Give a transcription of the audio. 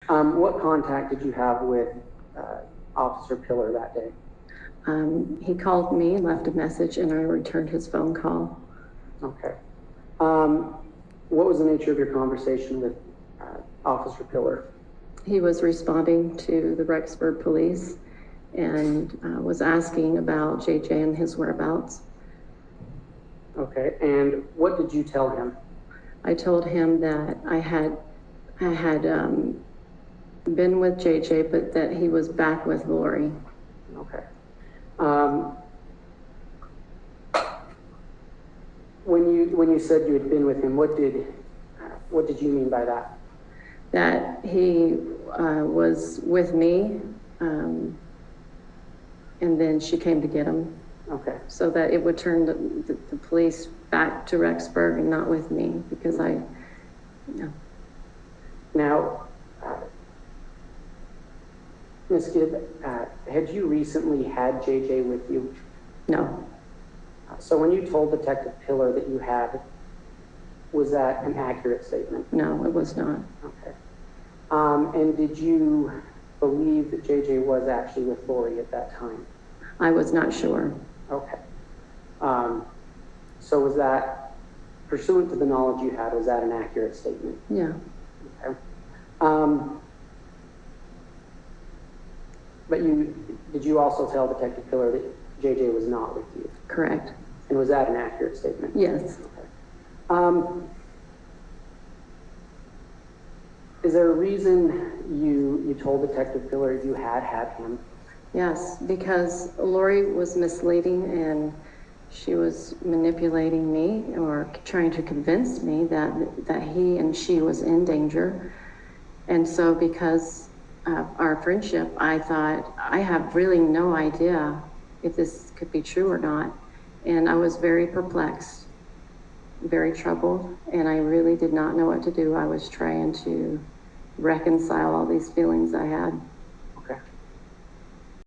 What contact did you have with Officer Pillar that day? He called me, left a message, and I returned his phone call. Okay. What was the nature of your conversation with Officer Pillar? He was responding to the Rexburg police and was asking about JJ and his whereabouts. Okay, and what did you tell him? I told him that I had been with JJ, but that he was back with Lori. Okay. When you said you had been with him, what did you mean by that? That he was with me, and then she came to get him. Okay. So that it would turn the police back to Rexburg and not with me, because Now, Ms. Gibb, had you recently had JJ with you? No. So when you told Detective Pillar that you had, was that an accurate statement? No, it was not. Okay. And did you believe that JJ was actually with Lori at that time? I was not sure. Okay. So was that, pursuant to the knowledge you had, was that an accurate statement? Yeah. Okay. But did you also tell Detective Pillar that JJ was not with you? Correct. And was that an accurate statement? Yes. Okay. Is there a reason you told Detective Pillar you had him? Yes, because Lori was misleading and she was manipulating me or trying to convince me that he and she was in danger. And so because of our friendship, I thought, I have really no idea if this could be true or not. And I was very perplexed, very troubled, and I really did not know what to do. I was trying to reconcile all these feelings I had.